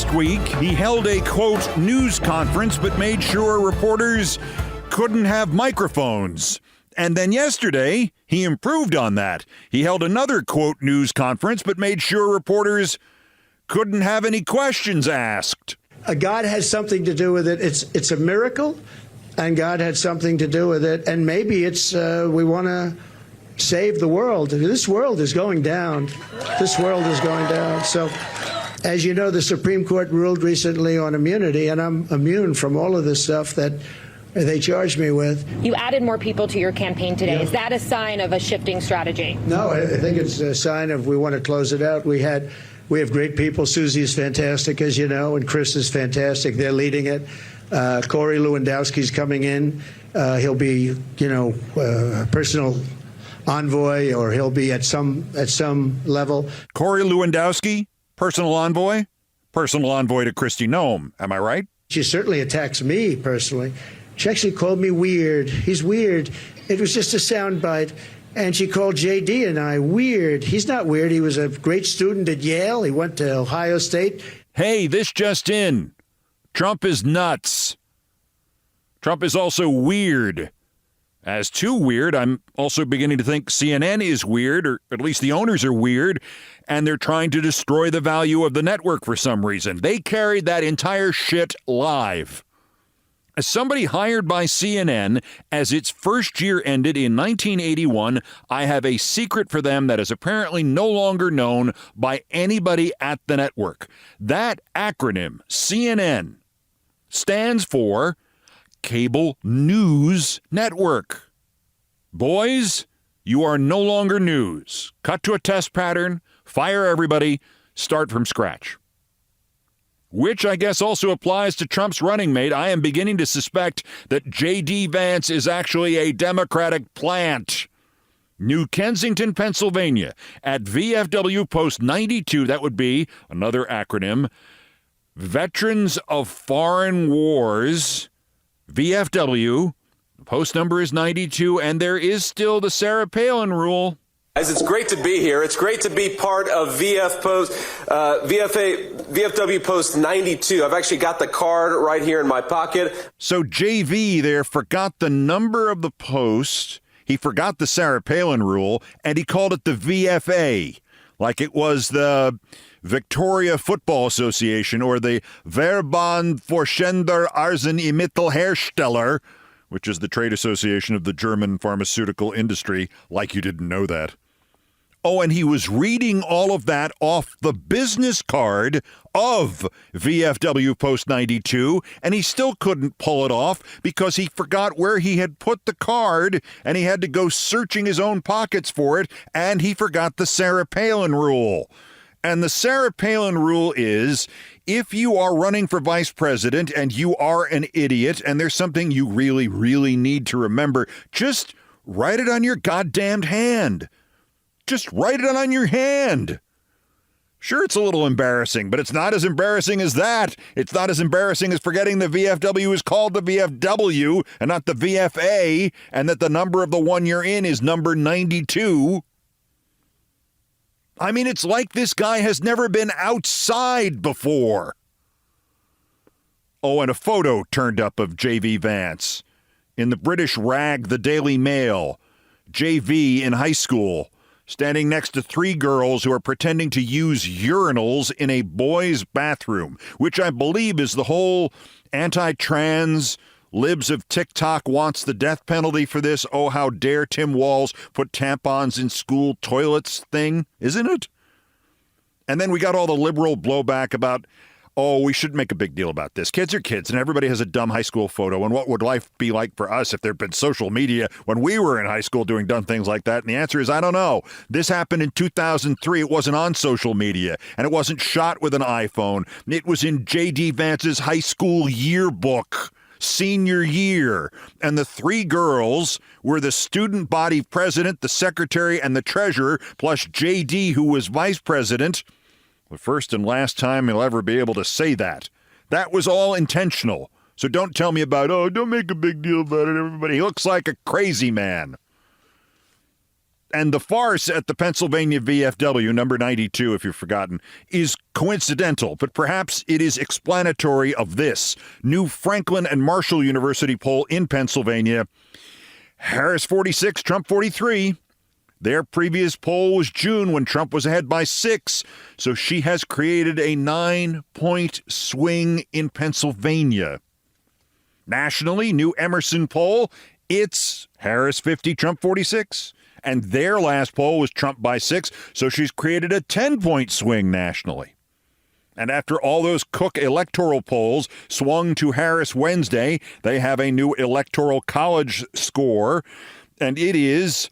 Last week, he held a, quote, news conference, but made sure reporters couldn't have microphones. And then yesterday, he improved on that. He held another, quote, news conference, but made sure reporters couldn't have any questions asked. God has something to do with it. It's a miracle, and God had something to do with it. And maybe it's we want to save the world. This world is going down. This world is going down. So, as you know, the Supreme Court ruled recently on immunity, and I'm immune from all of this stuff that they charged me with. You added more people to your campaign today. Yeah. Is that a sign of a shifting strategy? No, I think it's a sign of we want to close it out. We have great people. Susie is fantastic, as you know, and Chris is fantastic. They're leading it. Corey Lewandowski's coming in. He'll be, personal envoy, or he'll be at some level. Corey Lewandowski, personal envoy to Kristi Noem. Am I right? She certainly attacks me personally. She actually called me weird. He's weird. It was just a soundbite. And she called J.D. and I weird. He's not weird. He was a great student at Yale. He went to Ohio State. Hey, this just in. Trump is nuts. Trump is also weird. As too weird, I'm also beginning to think CNN is weird, or at least the owners are weird, and they're trying to destroy the value of the network for some reason. They carried that entire shit live. As somebody hired by CNN, as its first year ended in 1981, I have a secret for them that is apparently no longer known by anybody at the network. That acronym, CNN, stands for Cable News Network. Boys, you are no longer news. Cut to a test pattern, fire everybody, start from scratch. Which I guess also applies to Trump's running mate. I am beginning to suspect that J.D. Vance is actually a Democratic plant. New Kensington, Pennsylvania, at VFW Post 92, that would be another acronym, Veterans of Foreign Wars, VFW. The post number is 92, and there is still the Sarah Palin rule. Guys, it's great to be here. It's great to be part of VFW Post 92. I've actually got the card right here in my pocket. So JV there forgot the number of the post, he forgot the Sarah Palin rule, and he called it the VFA, like it was the Victoria Football Association or the Verband Forschender Arzneimittelhersteller, which is the trade association of the German pharmaceutical industry, like you didn't know that. Oh, and he was reading all of that off the business card of VFW Post 92, and he still couldn't pull it off because he forgot where he had put the card, and he had to go searching his own pockets for it, and he forgot the Sarah Palin rule. And the Sarah Palin rule is, if you are running for vice president and you are an idiot, and there's something you really, really need to remember, just write it on your goddamned hand. Just write it on your hand. Sure, it's a little embarrassing, but it's not as embarrassing as that. It's not as embarrassing as forgetting the VFW is called the VFW and not the VFA, and that the number of the one you're in is number 92. I mean, it's like this guy has never been outside before. Oh, and a photo turned up of J.V. Vance in the British rag, the Daily Mail. J.V. in high school, standing next to three girls who are pretending to use urinals in a boys' bathroom, which I believe is the whole anti-trans, libs of TikTok wants the death penalty for this, oh, how dare Tim Walz put tampons in school toilets thing, isn't it? And then we got all the liberal blowback about, oh, we shouldn't make a big deal about this. Kids are kids, and everybody has a dumb high school photo. And what would life be like for us if there'd been social media when we were in high school doing dumb things like that? And the answer is, I don't know. This happened in 2003. It wasn't on social media, and it wasn't shot with an iPhone. It was in J.D. Vance's high school yearbook, senior year. And the three girls were the student body president, the secretary, and the treasurer, plus J.D., who was vice president. The first and last time he'll ever be able to say that. That was all intentional. So don't tell me about, oh, don't make a big deal about it, everybody. He looks like a crazy man. And the farce at the Pennsylvania VFW, number 92, if you've forgotten, is coincidental, but perhaps it is explanatory of this new Franklin and Marshall University poll in Pennsylvania. Harris 46, Trump 43. Their previous poll was June when Trump was ahead by 6, so she has created a 9-point swing in Pennsylvania. Nationally, new Emerson poll, it's Harris 50, Trump 46. And their last poll was Trump by 6, so she's created a 10-point swing nationally. And after all those Cook electoral polls swung to Harris Wednesday, they have a new Electoral College score, and it is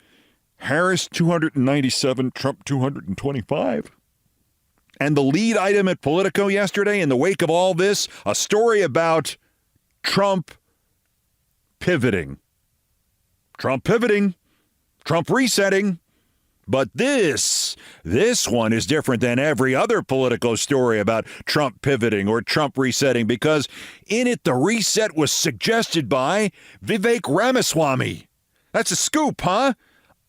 Harris 297, Trump 225. And the lead item at Politico yesterday, in the wake of all this, a story about Trump pivoting. Trump pivoting. Trump resetting. But this one is different than every other Politico story about Trump pivoting or Trump resetting, because in it the reset was suggested by Vivek Ramaswamy. That's a scoop, huh?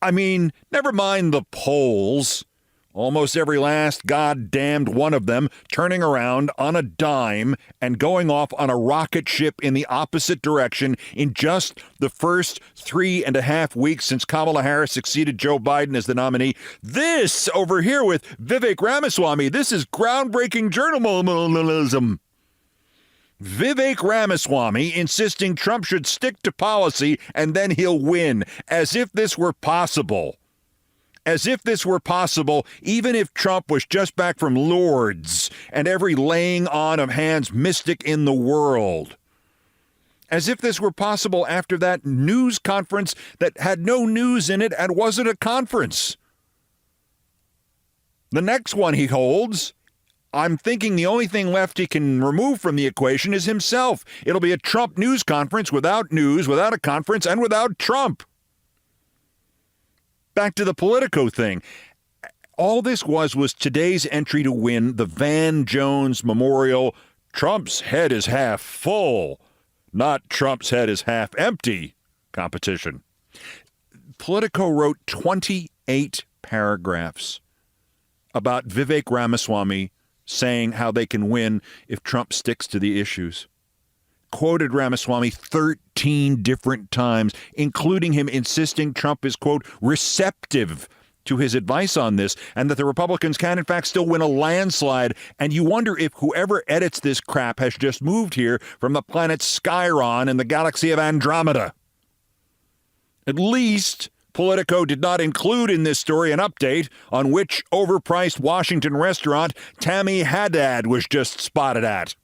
I mean, never mind the polls. Almost every last goddamned one of them turning around on a dime and going off on a rocket ship in the opposite direction in just the first 3.5 weeks since Kamala Harris succeeded Joe Biden as the nominee. This over here with Vivek Ramaswamy, this is groundbreaking journalism. Vivek Ramaswamy insisting Trump should stick to policy and then he'll win, as if this were possible. As if this were possible, even if Trump was just back from Lourdes and every laying on of hands mystic in the world. As if this were possible after that news conference that had no news in it and wasn't a conference. The next one he holds, I'm thinking the only thing left he can remove from the equation is himself. It'll be a Trump news conference without news, without a conference, and without Trump. Back to the Politico thing. All this was today's entry to win the Van Jones Memorial Trump's head is half full, not Trump's head is half empty competition. Politico wrote 28 paragraphs about Vivek Ramaswamy saying how they can win if Trump sticks to the issues. Quoted Ramaswamy 13 different times, including him insisting Trump is, quote, receptive to his advice on this, and that the Republicans can, in fact, still win a landslide. And you wonder if whoever edits this crap has just moved here from the planet Skyron in the galaxy of Andromeda. At least Politico did not include in this story an update on which overpriced Washington restaurant Tammy Haddad was just spotted at.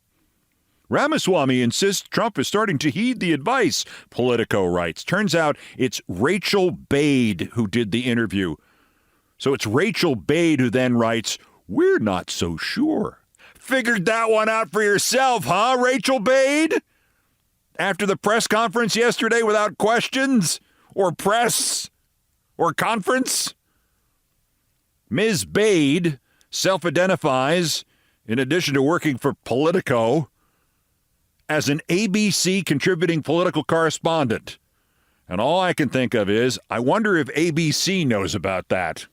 Ramaswamy insists Trump is starting to heed the advice, Politico writes. Turns out it's Rachel Bade who did the interview. So it's Rachel Bade who then writes, we're not so sure. Figured that one out for yourself, huh, Rachel Bade? After the press conference yesterday without questions or press or conference? Ms. Bade self-identifies, in addition to working for Politico, as an ABC contributing political correspondent. And all I can think of is, I wonder if ABC knows about that.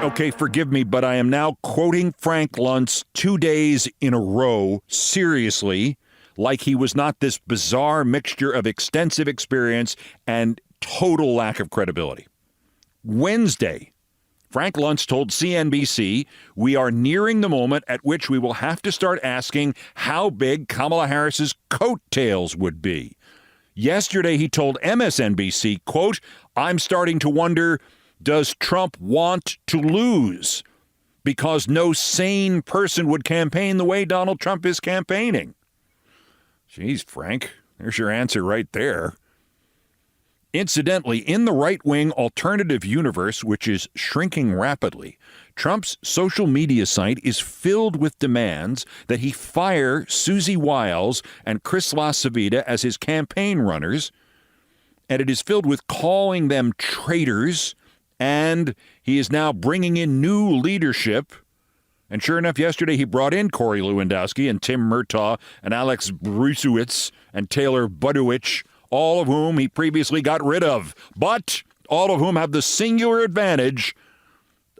Okay, forgive me, but I am now quoting Frank Luntz 2 days in a row, seriously, like he was not this bizarre mixture of extensive experience and total lack of credibility. Wednesday, Frank Luntz told CNBC, we are nearing the moment at which we will have to start asking how big Kamala Harris's coattails would be. Yesterday, he told MSNBC, quote, I'm starting to wonder, does Trump want to lose? Because no sane person would campaign the way Donald Trump is campaigning. Geez, Frank, there's your answer right there. Incidentally, in the right-wing alternative universe, which is shrinking rapidly, Trump's social media site is filled with demands that he fire Susie Wiles and Chris LaCivita as his campaign runners, and it is filled with calling them traitors, and he is now bringing in new leadership. And sure enough, yesterday he brought in Corey Lewandowski and Tim Murtaugh and Alex Brusewitz and Taylor Budowich, all of whom he previously got rid of, but all of whom have the singular advantage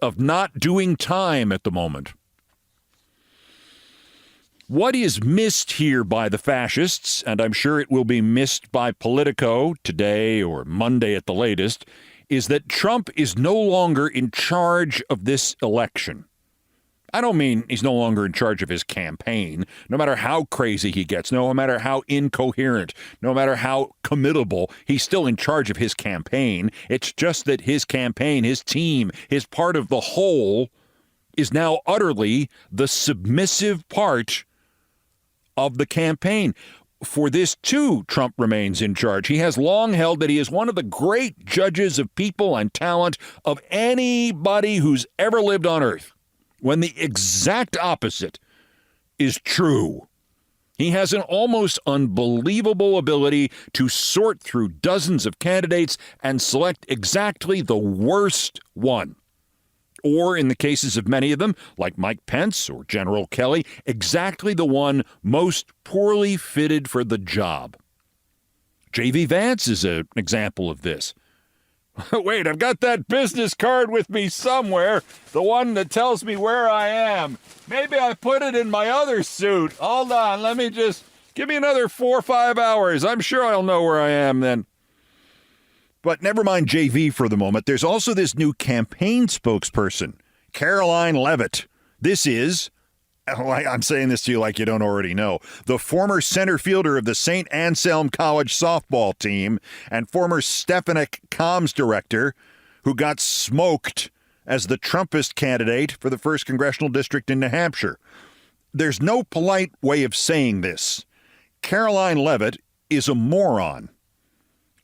of not doing time at the moment. What is missed here by the fascists, and I'm sure it will be missed by Politico today or Monday at the latest, is that Trump is no longer in charge of this election. I don't mean he's no longer in charge of his campaign, no matter how crazy he gets, no matter how incoherent, no matter how committable, he's still in charge of his campaign. It's just that his campaign, his team, his part of the whole is now utterly the submissive part of the campaign. For this, too, Trump remains in charge. He has long held that he is one of the great judges of people and talent of anybody who's ever lived on earth, when the exact opposite is true. He has an almost unbelievable ability to sort through dozens of candidates and select exactly the worst one. Or, in the cases of many of them, like Mike Pence or General Kelly, exactly the one most poorly fitted for the job. J.D. Vance is an example of this. Wait, I've got that business card with me somewhere, the one that tells me where I am. Maybe I put it in my other suit. Hold on, give me another 4 or 5 hours. I'm sure I'll know where I am then. But never mind JV for the moment. There's also this new campaign spokesperson, Caroline Leavitt. This is, I'm saying this to you like you don't already know, the former center fielder of the St. Anselm College softball team and former Stefanik comms director who got smoked as the Trumpist candidate for the 1st Congressional District in New Hampshire. There's no polite way of saying this. Caroline Leavitt is a moron.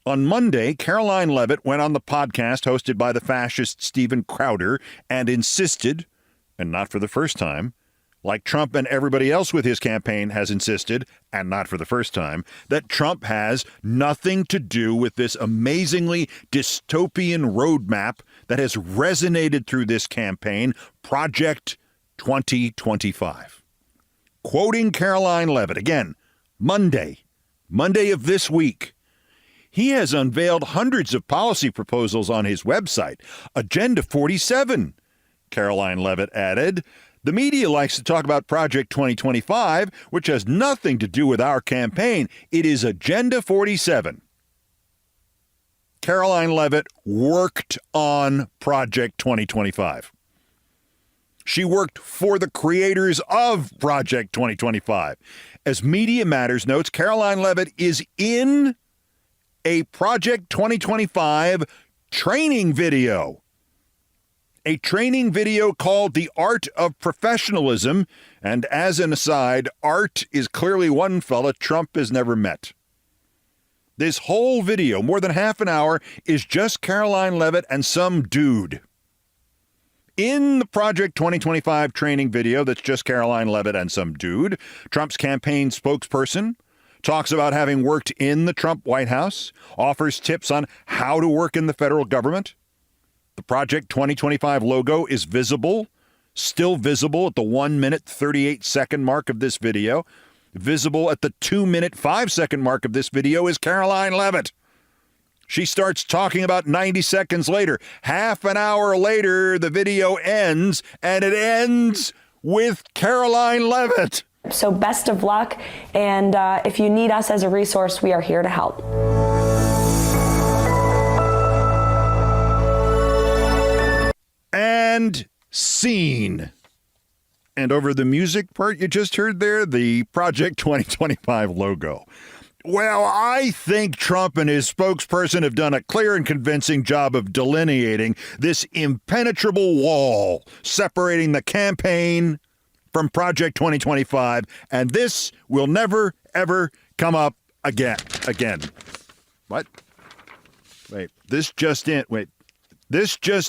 On Monday, Caroline Leavitt went on the podcast hosted by the fascist Steven Crowder and insisted, and not for the first time, like Trump and everybody else with his campaign has insisted, and not for the first time, that Trump has nothing to do with this amazingly dystopian roadmap that has resonated through this campaign, Project 2025. Quoting Caroline Leavitt, again, Monday of this week, he has unveiled hundreds of policy proposals on his website. Agenda 47, Caroline Leavitt added. The media likes to talk about Project 2025, which has nothing to do with our campaign. It is Agenda 47. Caroline Leavitt worked on Project 2025. She worked for the creators of Project 2025. As Media Matters notes, Caroline Leavitt is in a Project 2025 training video. A training video called The Art of Professionalism. And as an aside, art is clearly one fella Trump has never met. This whole video, more than half an hour, is just Caroline Leavitt and some dude. In the Project 2025 training video that's just Caroline Leavitt and some dude, Trump's campaign spokesperson talks about having worked in the Trump White House, offers tips on how to work in the federal government. The Project 2025 logo is visible, still visible at the 1 minute, 38 second mark of this video. Visible at the 2 minute, 5 second mark of this video is Caroline Leavitt. She starts talking about 90 seconds later. Half an hour later, the video ends, and it ends with Caroline Leavitt. So best of luck, and if you need us as a resource, we are here to help. And scene. And over the music part you just heard there, the Project 2025 logo. Well, I think Trump and his spokesperson have done a clear and convincing job of delineating this impenetrable wall separating the campaign from Project 2025, and this will never, ever come up again. What? Wait, this just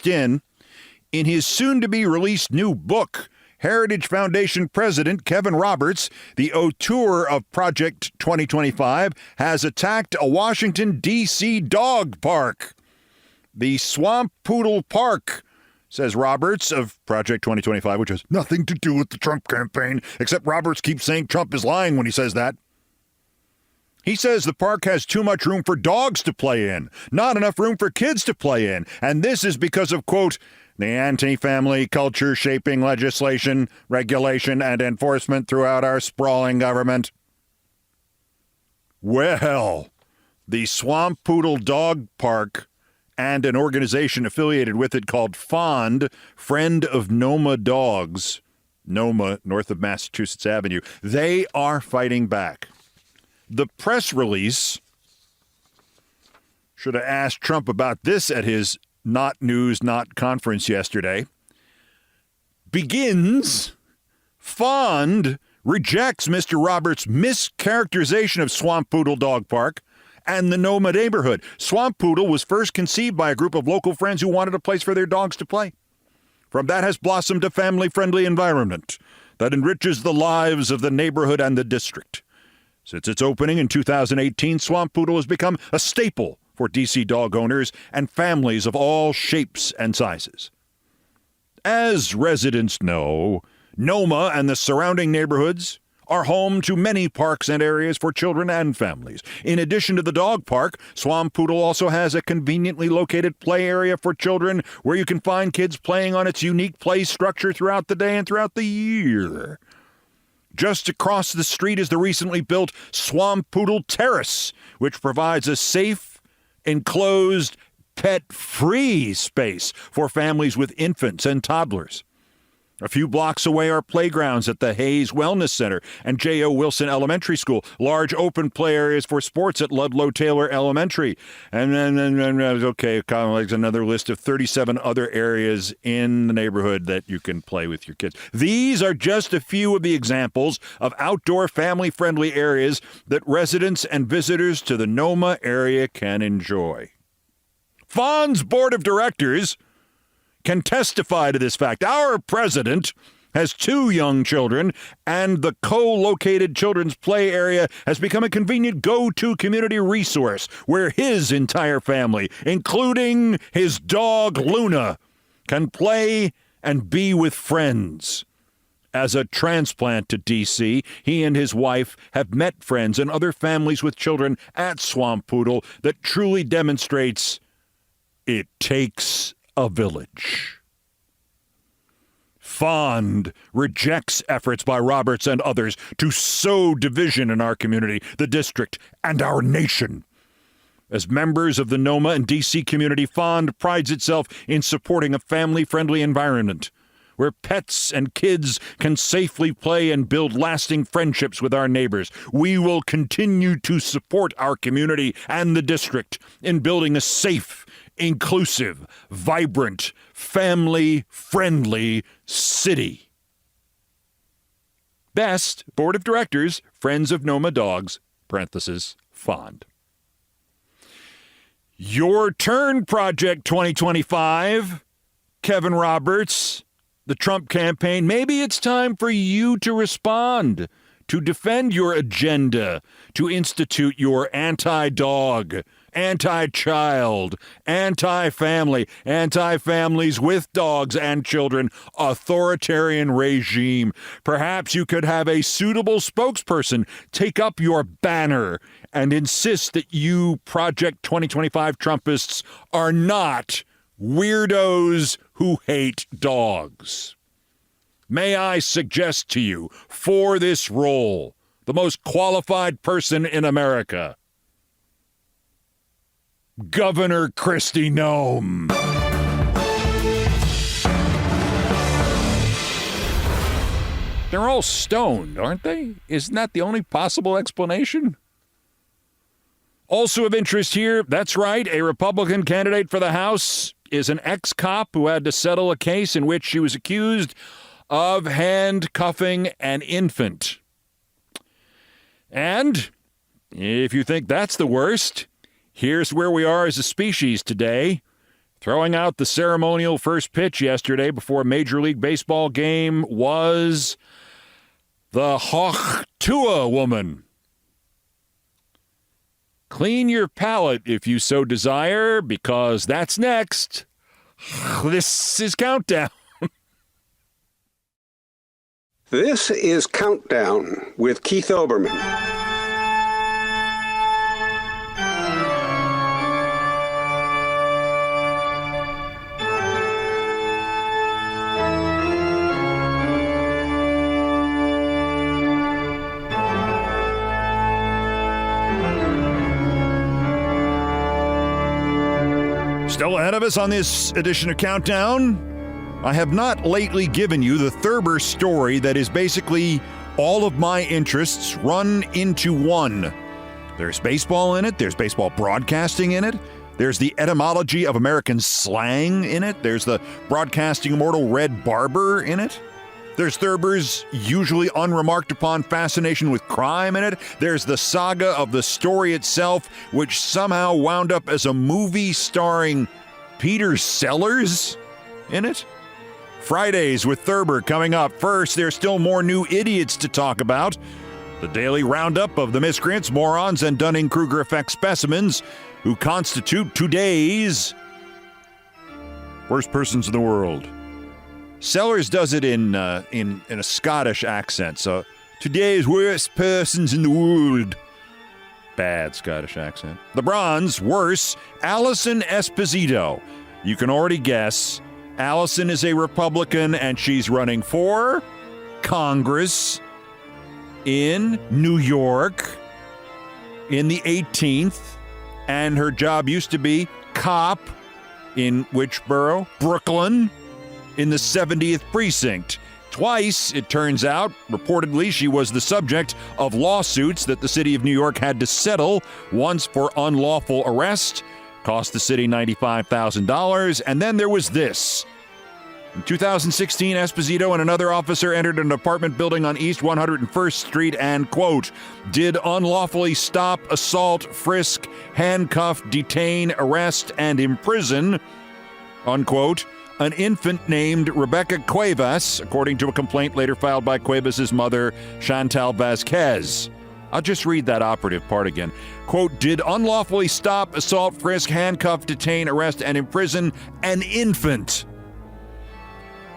in. In his soon-to-be-released new book, Heritage Foundation President Kevin Roberts, the auteur of Project 2025, has attacked a Washington, D.C. dog park. The Swamp Poodle Park, says Roberts of Project 2025, which has nothing to do with the Trump campaign, except Roberts keeps saying Trump is lying when he says that. He says the park has too much room for dogs to play in, not enough room for kids to play in. And this is because of, quote, the anti-family culture shaping legislation, regulation, and enforcement throughout our sprawling government. Well, the Swamp Poodle Dog Park and an organization affiliated with it called FOND, Friend of Noma Dogs, Noma, north of Massachusetts Avenue, they are fighting back. The press release should have asked Trump about this at his not news, not conference yesterday. Begins, FOND rejects Mr. Roberts' mischaracterization of Swamp Poodle Dog Park and the Noma neighborhood. Swamp Poodle was first conceived by a group of local friends who wanted a place for their dogs to play. From that has blossomed a family-friendly environment that enriches the lives of the neighborhood and the district. Since its opening in 2018, Swamp Poodle has become a staple for D.C. dog owners and families of all shapes and sizes. As residents know, Noma and the surrounding neighborhoods are home to many parks and areas for children and families. In addition to the dog park, Swamp Poodle also has a conveniently located play area for children where you can find kids playing on its unique play structure throughout the day and throughout the year. Just across the street is the recently built Swamp Poodle Terrace, which provides a safe, enclosed, pet-free space for families with infants and toddlers. A few blocks away are playgrounds at the Hayes Wellness Center and J.O. Wilson Elementary School, large open play areas for sports at Ludlow Taylor Elementary. And then, kind of like another list of 37 other areas in the neighborhood that you can play with your kids. These are just a few of the examples of outdoor family-friendly areas that residents and visitors to the Noma area can enjoy. FOND's board of directors can testify to this fact. Our president has 2 young children, and the co-located children's play area has become a convenient go-to community resource where his entire family, including his dog Luna, can play and be with friends. As a transplant to D.C., he and his wife have met friends and other families with children at Swamp Poodle that truly demonstrates it takes a village. FOND rejects efforts by Roberts and others to sow division in our community, the district, and our nation. As members of the Noma and D.C. community, FOND prides itself in supporting a family-friendly environment where pets and kids can safely play and build lasting friendships with our neighbors. We will continue to support our community and the district in building a safe, inclusive, vibrant, family-friendly city. Best, Board of Directors, Friends of Noma Dogs, parentheses, FOND. Your turn, Project 2025. Kevin Roberts, the Trump campaign. Maybe it's time for you to respond, to defend your agenda, to institute your anti-dog, anti-child, anti-family, anti-families with dogs and children, authoritarian regime. Perhaps you could have a suitable spokesperson take up your banner and insist that you Project 2025 Trumpists are not weirdos who hate dogs. May I suggest to you, for this role, the most qualified person in America, Governor Kristi Noem. They're all stoned, aren't they? Isn't that the only possible explanation? Also of interest here, that's right, a Republican candidate for the House is an ex-cop who had to settle a case in which she was accused of handcuffing an infant. And if you think that's the worst, here's where we are as a species today. Throwing out the ceremonial first pitch yesterday before a Major League Baseball game was the Hochtua woman. Clean your palate if you so desire, because that's next. This is Countdown. This is Countdown with Keith Olbermann. Still ahead of us on this edition of Countdown, I have not lately given you the Thurber story that is basically all of my interests run into one. There's baseball in it. There's baseball broadcasting in it. There's the etymology of American slang in it. There's the broadcasting immortal Red Barber in it. There's Thurber's usually unremarked upon fascination with crime in it. There's the saga of the story itself, which somehow wound up as a movie starring Peter Sellers in it. Fridays with Thurber coming up. First, there's still more new idiots to talk about. The daily roundup of the miscreants, morons, and Dunning-Kruger effect specimens who constitute today's worst persons in the world. Sellers does it in a Scottish accent, so today's worst persons in the world. Bad Scottish accent. The bronze, worse, Allison Esposito. You can already guess. Allison is a Republican, and she's running for Congress in New York in the 18th, and her job used to be cop in which borough? Brooklyn, in the 70th precinct. Twice, it turns out, reportedly, she was the subject of lawsuits that the city of New York had to settle, once for unlawful arrest, cost the city $95,000, and then there was this. In 2016, Esposito and another officer entered an apartment building on East 101st Street and, quote, did unlawfully stop, assault, frisk, handcuff, detain, arrest, and imprison, unquote, an infant named Rebecca Cuevas, according to a complaint later filed by Cuevas' mother, Chantal Vasquez. I'll just read that operative part again. Quote, did unlawfully stop, assault, frisk, handcuff, detain, arrest, and imprison an infant.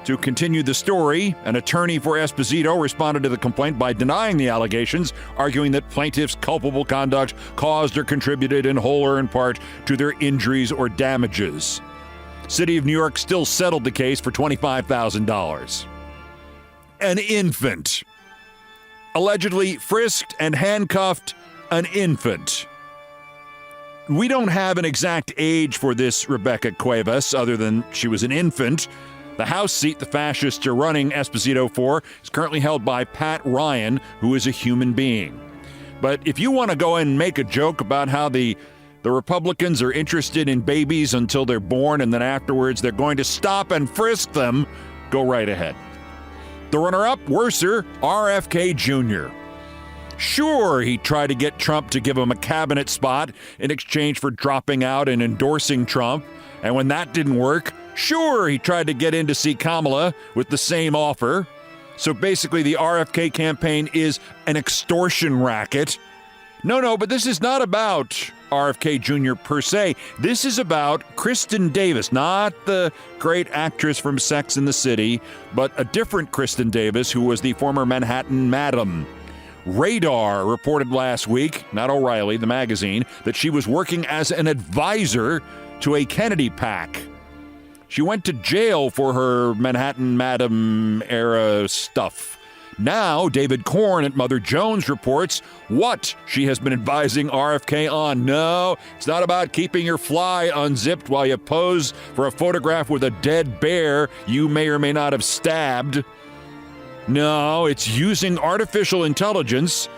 To continue the story, an attorney for Esposito responded to the complaint by denying the allegations, arguing that plaintiff's culpable conduct caused or contributed in whole or in part to their injuries or damages. City of New York still settled the case for $25,000. An infant. Allegedly frisked and handcuffed an infant. We don't have an exact age for this Rebecca Cuevas, other than she was an infant. The House seat the fascists are running Esposito for is currently held by Pat Ryan, who is a human being. But if you want to go and make a joke about how the Republicans are interested in babies until they're born, and then afterwards they're going to stop and frisk them, go right ahead. The runner-up, worser, RFK Jr. Sure, he tried to get Trump to give him a cabinet spot in exchange for dropping out and endorsing Trump, and when that didn't work, sure, he tried to get in to see Kamala with the same offer. So basically, the RFK campaign is an extortion racket. No, but this is not about RFK Jr. per se. This is about Kristen Davis, not the great actress from Sex and the City, but a different Kristen Davis who was the former Manhattan Madam. Radar reported last week, not O'Reilly, the magazine, that she was working as an advisor to a Kennedy PAC. She went to jail for her Manhattan Madam era stuff. Now, David Korn at Mother Jones reports what she has been advising RFK on. No, it's not about keeping your fly unzipped while you pose for a photograph with a dead bear you may or may not have stabbed. No, it's using artificial intelligence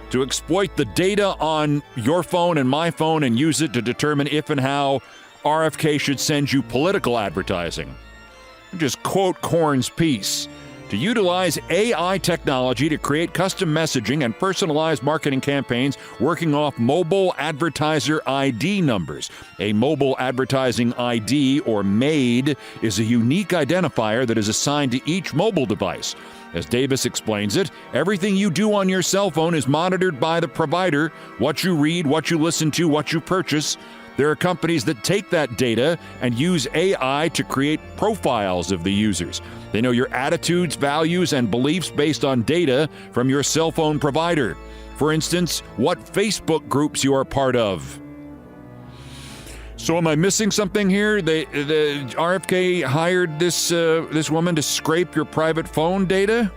to exploit the data on your phone and my phone and use it to determine if and how RFK should send you political advertising. Just quote Korn's piece. To utilize AI technology to create custom messaging and personalized marketing campaigns working off mobile advertiser ID numbers. A mobile advertising ID, or MAID, is a unique identifier that is assigned to each mobile device. As Davis explains it, everything you do on your cell phone is monitored by the provider. What you read, what you listen to, what you purchase. There are companies that take that data and use AI to create profiles of the users. They know your attitudes, values, and beliefs based on data from your cell phone provider. For instance, what Facebook groups you are part of. So am I missing something here? The RFK hired this woman to scrape your private phone data?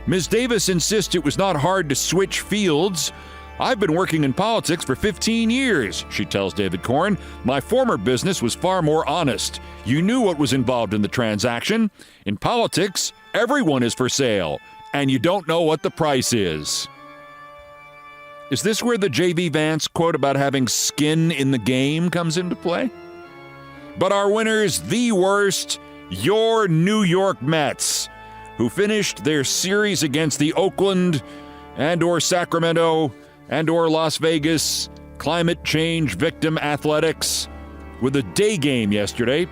Ms. Davis insists it was not hard to switch fields. I've been working in politics for 15 years, she tells David Corn. My former business was far more honest. You knew what was involved in the transaction. In politics, everyone is for sale, and you don't know what the price is. Is this where the J.V. Vance quote about having skin in the game comes into play? But our winners, the worst, your New York Mets, who finished their series against the Oakland and/or Sacramento and/or Las Vegas climate change victim Athletics with a day game yesterday.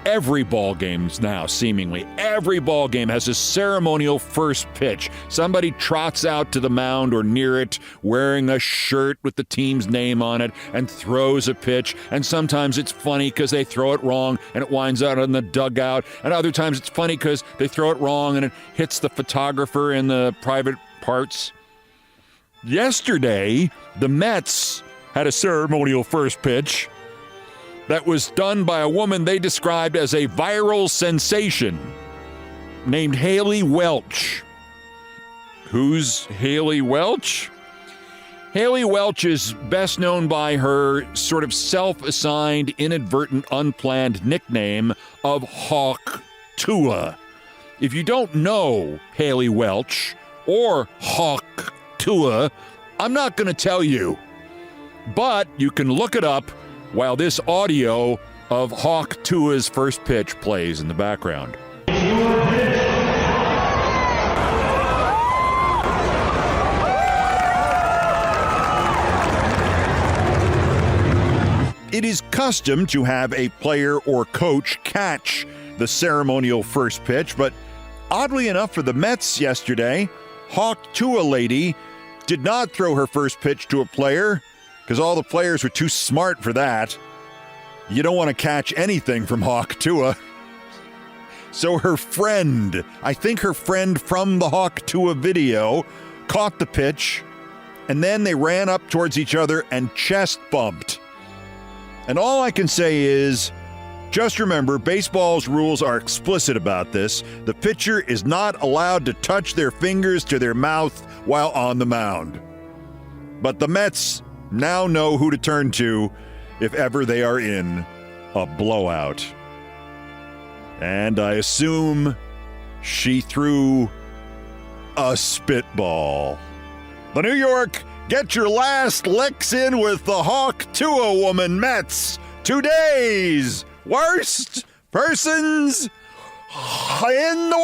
Every ball game's now, seemingly, every ball game has a ceremonial first pitch. Somebody trots out to the mound or near it wearing a shirt with the team's name on it and throws a pitch. And sometimes it's funny because they throw it wrong and it winds out in the dugout. And other times it's funny because they throw it wrong and it hits the photographer in the private parts. Yesterday, the Mets had a ceremonial first pitch that was done by a woman they described as a viral sensation named Haley Welch. Who's Haley Welch? Haley Welch is best known by her sort of self-assigned, inadvertent, unplanned nickname of Hawk Tua. If you don't know Haley Welch or Hawk Tua, I'm not going to tell you. But you can look it up while this audio of Hawk Tua's first pitch plays in the background. It is custom to have a player or coach catch the ceremonial first pitch, but oddly enough for the Mets yesterday, Hawk Tua lady did not throw her first pitch to a player because all the players were too smart for that. You don't want to catch anything from Hawk Tua. So her friend, I think her friend from the Hawk Tua video, caught the pitch, and then they ran up towards each other and chest bumped. And all I can say is, just remember, baseball's rules are explicit about this. The pitcher is not allowed to touch their fingers to their mouth while on the mound. But the Mets now know who to turn to if ever they are in a blowout. And I assume she threw a spitball. The New York, get your last licks in with the Hawk Tua woman Mets. Today's worst persons in the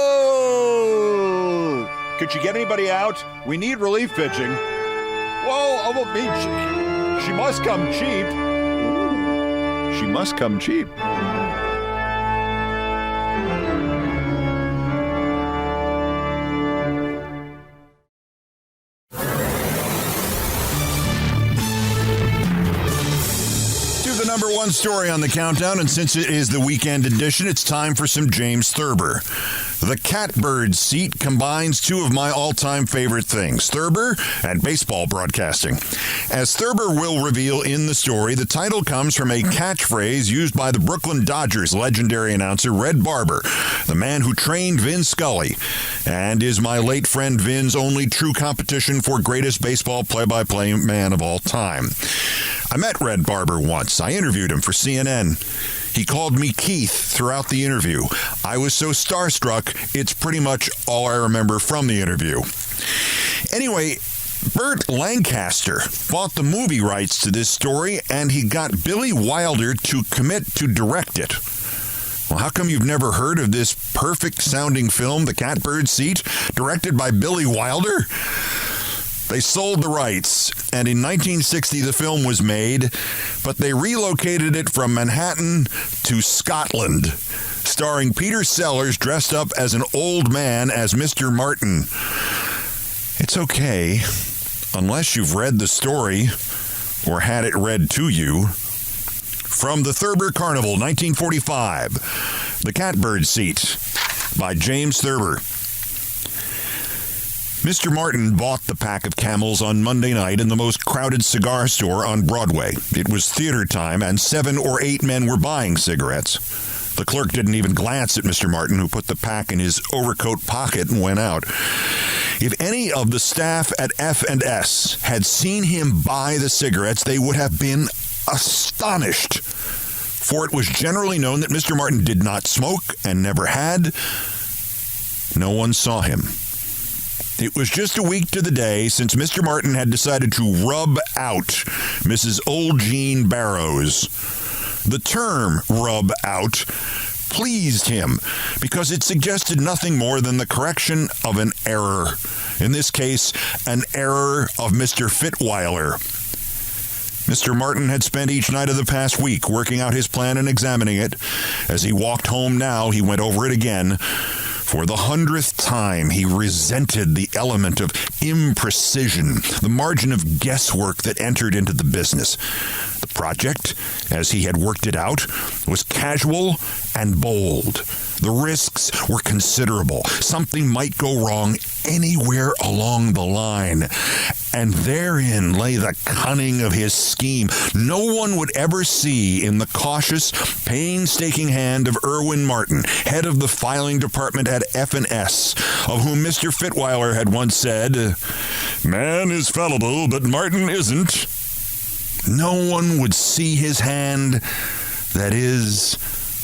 world. Could you get anybody out? We need relief pitching. Whoa, she must come cheap. She must come cheap. Number one story on the countdown, and since it is the weekend edition, it's time for some James Thurber. The catbird seat combines two of my all-time favorite things, Thurber and baseball broadcasting. As Thurber will reveal in the story, the title comes from a catchphrase used by the Brooklyn Dodgers legendary announcer Red Barber, the man who trained Vin Scully, and is my late friend Vin's only true competition for greatest baseball play-by-play man of all time. I met Red Barber once. I interviewed him for CNN. He called me Keith throughout the interview. I was so starstruck, it's pretty much all I remember from the interview. Anyway, Burt Lancaster bought the movie rights to this story, and he got Billy Wilder to commit to direct it. Well, how come you've never heard of this perfect-sounding film, The Catbird Seat, directed by Billy Wilder? They sold the rights, and in 1960 the film was made, but they relocated it from Manhattan to Scotland, starring Peter Sellers dressed up as an old man as Mr. Martin. It's okay, unless you've read the story or had it read to you. From the Thurber Carnival, 1945, The Catbird Seat by James Thurber. Mr. Martin bought the pack of Camels on Monday night in the most crowded cigar store on Broadway. It was theater time, and 7 or 8 men were buying cigarettes. The clerk didn't even glance at Mr. Martin, who put the pack in his overcoat pocket and went out. If any of the staff at F&S had seen him buy the cigarettes, they would have been astonished. For it was generally known that Mr. Martin did not smoke and never had. No one saw him. It was just a week to the day since Mr. Martin had decided to rub out Mrs. Old Jean Barrows. The term rub out pleased him because it suggested nothing more than the correction of an error. In this case, an error of Mr. Fitweiler. Mr. Martin had spent each night of the past week working out his plan and examining it. As he walked home now, he went over it again. For the 100th time, he resented the element of imprecision, the margin of guesswork that entered into the business. The project, as he had worked it out, was casual and bold. The risks were considerable. Something might go wrong anywhere along the line. And therein lay the cunning of his scheme. No one would ever see in the cautious, painstaking hand of Irwin Martin, head of the filing department at F&S, of whom Mr. Fitweiler had once said, "Man is fallible, but Martin isn't." No one would see his hand, that is,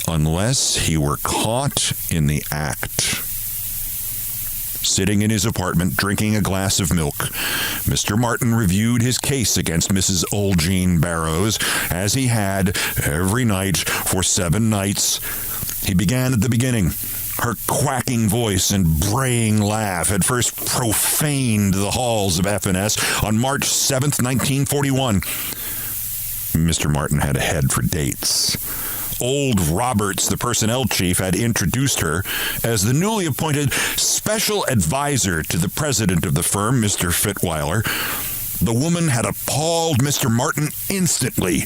unless he were caught in the act. Sitting in his apartment, drinking a glass of milk, Mr. Martin reviewed his case against Mrs. Old Jean Barrows, as he had every night for 7 nights. He began at the beginning. Her quacking voice and braying laugh had first profaned the halls of F&S on March 7th, 1941. Mr. Martin had a head for dates. Old Roberts, the personnel chief, had introduced her as the newly appointed special advisor to the president of the firm, Mr. Fitweiler. The woman had appalled Mr. Martin instantly,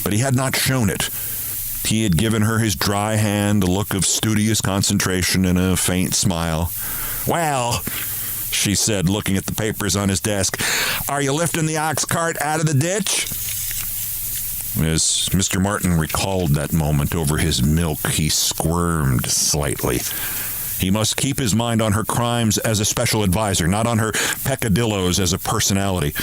but he had not shown it. He had given her his dry hand, a look of studious concentration and a faint smile. "Well," she said, looking at the papers on his desk, "are you lifting the ox cart out of the ditch?" As Mr. Martin recalled that moment over his milk, he squirmed slightly. He must keep his mind on her crimes as a special advisor, not on her peccadillos as a personality.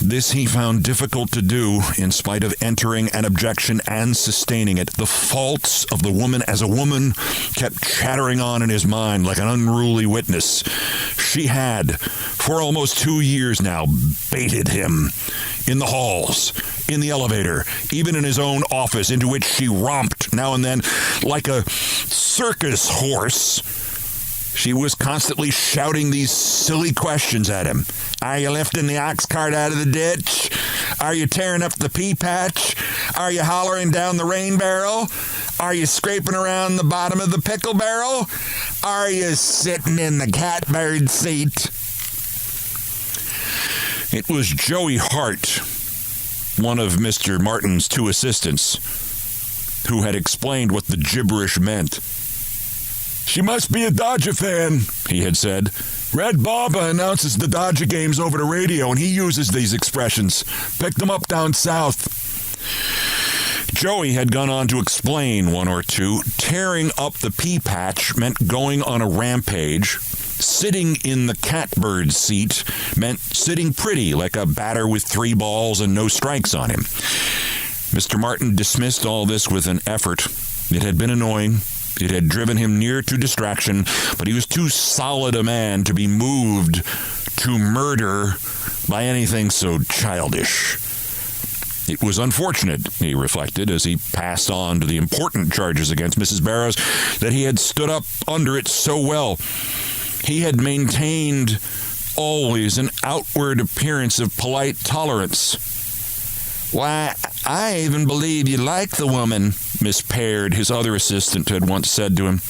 This he found difficult to do, in spite of entering an objection and sustaining it. The faults of the woman as a woman kept chattering on in his mind like an unruly witness. She had, for almost 2 years now, baited him in the halls, in the elevator, even in his own office, into which she romped now and then like a circus horse. She was constantly shouting these silly questions at him. "Are you lifting the ox cart out of the ditch? Are you tearing up the pea patch? Are you hollering down the rain barrel? Are you scraping around the bottom of the pickle barrel? Are you sitting in the catbird seat?" It was Joey Hart, one of Mr. Martin's 2 assistants, who had explained what the gibberish meant. "She must be a Dodger fan," he had said. "Red Barber announces the Dodger games over the radio, and he uses these expressions. Picked them up down south." Joey had gone on to explain 1 or 2. Tearing up the pea patch meant going on a rampage. Sitting in the catbird seat meant sitting pretty, like a batter with 3 balls and no strikes on him. Mr. Martin dismissed all this with an effort. It had been annoying. It had driven him near to distraction, but he was too solid a man to be moved to murder by anything so childish. It was unfortunate, he reflected, as he passed on to the important charges against Mrs. Barrows, that he had stood up under it so well. He had maintained always an outward appearance of polite tolerance. "Why, I even believe you like the woman," Miss Peard, his other assistant, had once said to him.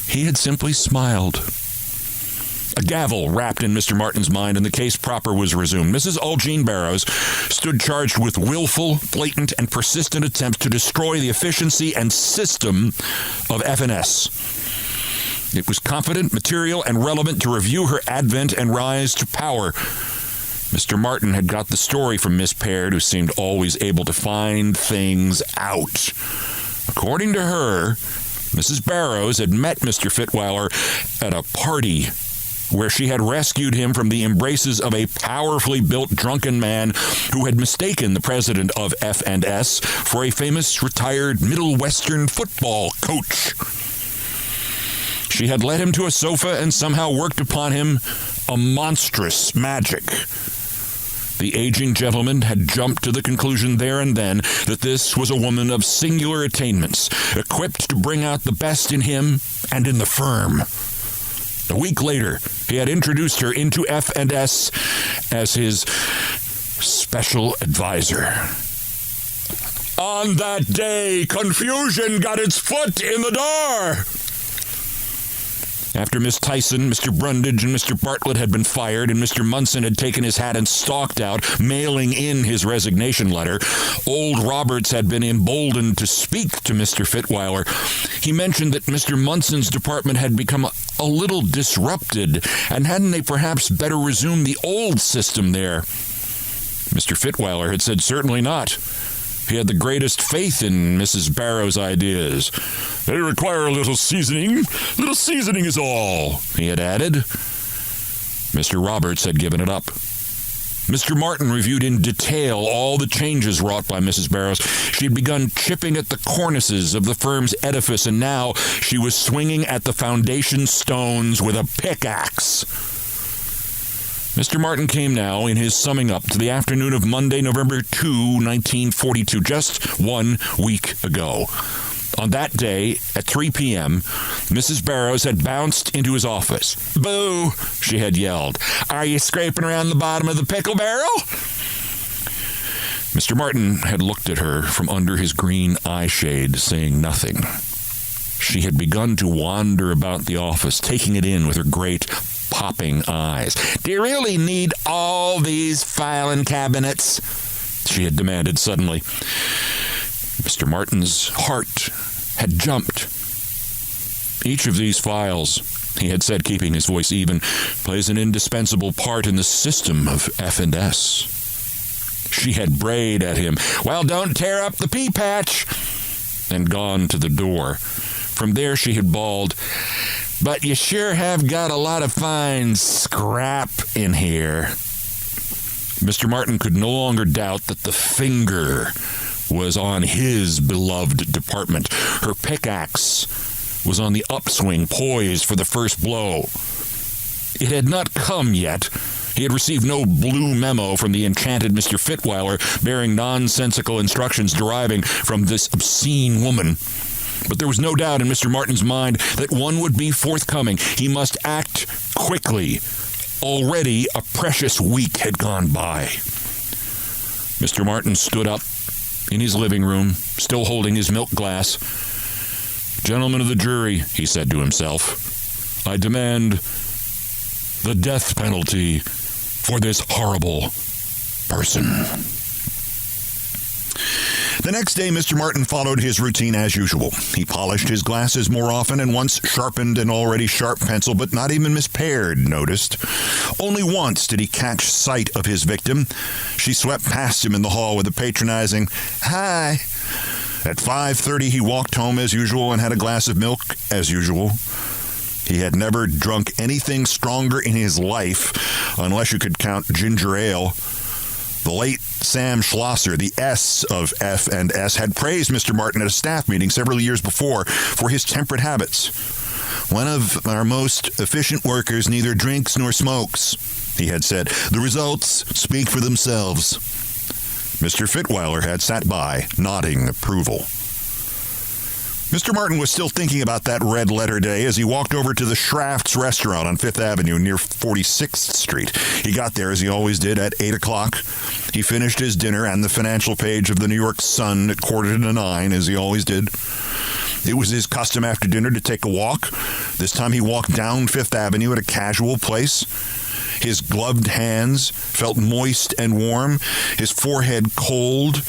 He had simply smiled. A gavel rapped in Mr. Martin's mind, and the case proper was resumed. Mrs. Old Jean Barrows stood charged with willful, blatant, and persistent attempts to destroy the efficiency and system of F&S. It was confident, material, and relevant to review her advent and rise to power. Mr. Martin had got the story from Miss Peard, who seemed always able to find things out. According to her, Mrs. Barrows had met Mr. Fitweiler at a party where she had rescued him from the embraces of a powerfully built drunken man who had mistaken the president of F&S for a famous retired Middle Western football coach. She had led him to a sofa and somehow worked upon him a monstrous magic. The aging gentleman had jumped to the conclusion there and then that this was a woman of singular attainments, equipped to bring out the best in him and in the firm. A week later, he had introduced her into F&S as his special advisor. On that day, confusion got its foot in the door. After Miss Tyson, Mr. Brundage, and Mr. Bartlett had been fired, and Mr. Munson had taken his hat and stalked out, mailing in his resignation letter, old Roberts had been emboldened to speak to Mr. Fitweiler. He mentioned that Mr. Munson's department had become a little disrupted, and hadn't they perhaps better resume the old system there? Mr. Fitweiler had said certainly not. He had the greatest faith in Mrs. Barrow's ideas. They require a little seasoning. Little seasoning is all, he had added. Mr. Roberts had given it up. Mr. Martin reviewed in detail all the changes wrought by Mrs. Barrows. She had begun chipping at the cornices of the firm's edifice, and now she was swinging at the foundation stones with a pickaxe. Mr. Martin came now in his summing up to the afternoon of Monday, November 2, 1942, just 1 week ago. On that day, at 3 p.m., Mrs. Barrows had bounced into his office. "Boo!" she had yelled. "Are you scraping around the bottom of the pickle barrel?" Mr. Martin had looked at her from under his green eye shade, saying nothing. She had begun to wander about the office, taking it in with her great popping eyes. "Do you really need all these filing cabinets?" she had demanded suddenly. Mr. Martin's heart had jumped. "Each of these files," he had said, keeping his voice even, "plays an indispensable part in the system of F&S. She had brayed at him, "Well, don't tear up the pea patch," and gone to the door. From there she had bawled, "But you sure have got a lot of fine scrap in here." Mr. Martin could no longer doubt that the finger was on his beloved department. Her pickaxe was on the upswing, poised for the first blow. It had not come yet. He had received no blue memo from the enchanted Mr. Fitweiler bearing nonsensical instructions deriving from this obscene woman. But there was no doubt in Mr. Martin's mind that one would be forthcoming. He must act quickly. Already a precious week had gone by. Mr. Martin stood up in his living room, still holding his milk glass. "Gentlemen of the jury," he said to himself, "I demand the death penalty for this horrible person." The next day, Mr. Martin followed his routine as usual. He polished his glasses more often and once sharpened an already sharp pencil, but not even Miss Peard noticed. Only once did he catch sight of his victim. She swept past him in the hall with a patronizing, "Hi." At 5:30, he walked home as usual and had a glass of milk as usual. He had never drunk anything stronger in his life, unless you could count ginger ale. The late Sam Schlosser, the S of F&S, had praised Mr. Martin at a staff meeting several years before for his temperate habits. "One of our most efficient workers neither drinks nor smokes," he had said. "The results speak for themselves." Mr. Fitweiler had sat by, nodding approval. Mr. Martin was still thinking about that red letter day as he walked over to the Schrafft's restaurant on 5th Avenue near 46th Street. He got there, as he always did, at 8 o'clock. He finished his dinner and the financial page of the New York Sun at 8:45, as he always did. It was his custom after dinner to take a walk. This time he walked down 5th Avenue at a casual pace. His gloved hands felt moist and warm, his forehead cold.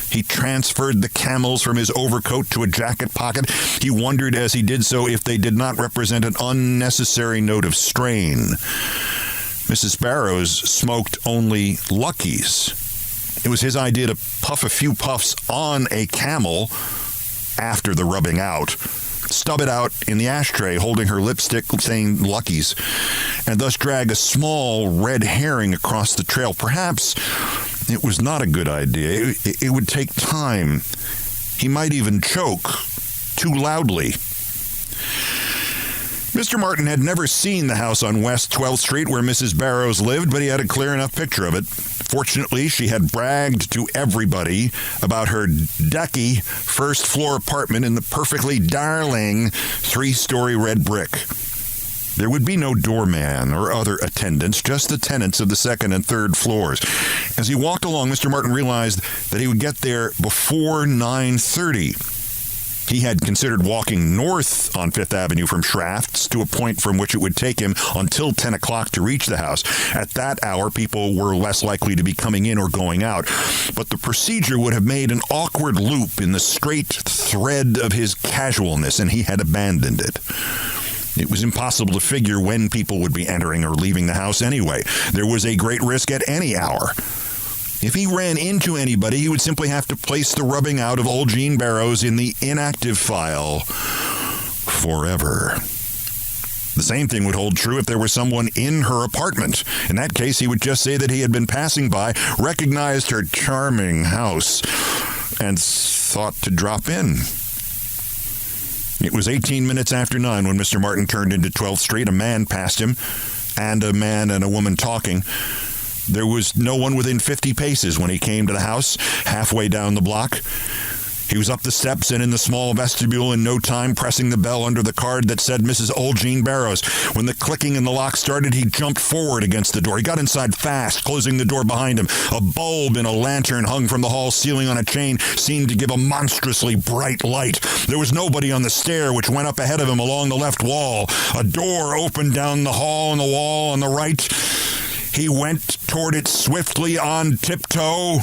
He transferred the camels from his overcoat to a jacket pocket. He wondered as he did so if they did not represent an unnecessary note of strain. Mrs. Barrows smoked only Luckies. It was his idea to puff a few puffs on a camel after the rubbing out. stub it out in the ashtray, holding her lipstick saying Lucky's, and thus drag a small red herring across the trail. Perhaps it was not a good idea. It would take time. He might even choke too loudly. Mr. Martin had never seen the house on West 12th Street where Mrs. Barrows lived, but he had a clear enough picture of it. Fortunately, she had bragged to everybody about her ducky first-floor apartment in the perfectly darling 3-story red brick. There would be no doorman or other attendants, just the tenants of the second and third floors. As he walked along, Mr. Martin realized that he would get there before 9:30. He had considered walking north on Fifth Avenue from Shafts to a point from which it would take him until 10 o'clock to reach the house. At that hour, people were less likely to be coming in or going out. But the procedure would have made an awkward loop in the straight thread of his casualness, and he had abandoned it. It was impossible to figure when people would be entering or leaving the house anyway. There was a great risk at any hour. If he ran into anybody, he would simply have to place the rubbing out of old Jean Barrows in the inactive file forever. The same thing would hold true if there was someone in her apartment. In that case, he would just say that he had been passing by, recognized her charming house, and thought to drop in. It was 18 minutes after 9 when Mr. Martin turned into 12th Street. A man passed him, and a man and a woman talking. There was no one within 50 paces when he came to the house, halfway down the block. He was up the steps and in the small vestibule in no time, pressing the bell under the card that said Mrs. Old Jean Barrows. When the clicking in the lock started, he jumped forward against the door. He got inside fast, closing the door behind him. A bulb in a lantern hung from the hall ceiling on a chain seemed to give a monstrously bright light. There was nobody on the stair, which went up ahead of him along the left wall. A door opened down the hall in the wall on the right. He went toward it swiftly on tiptoe.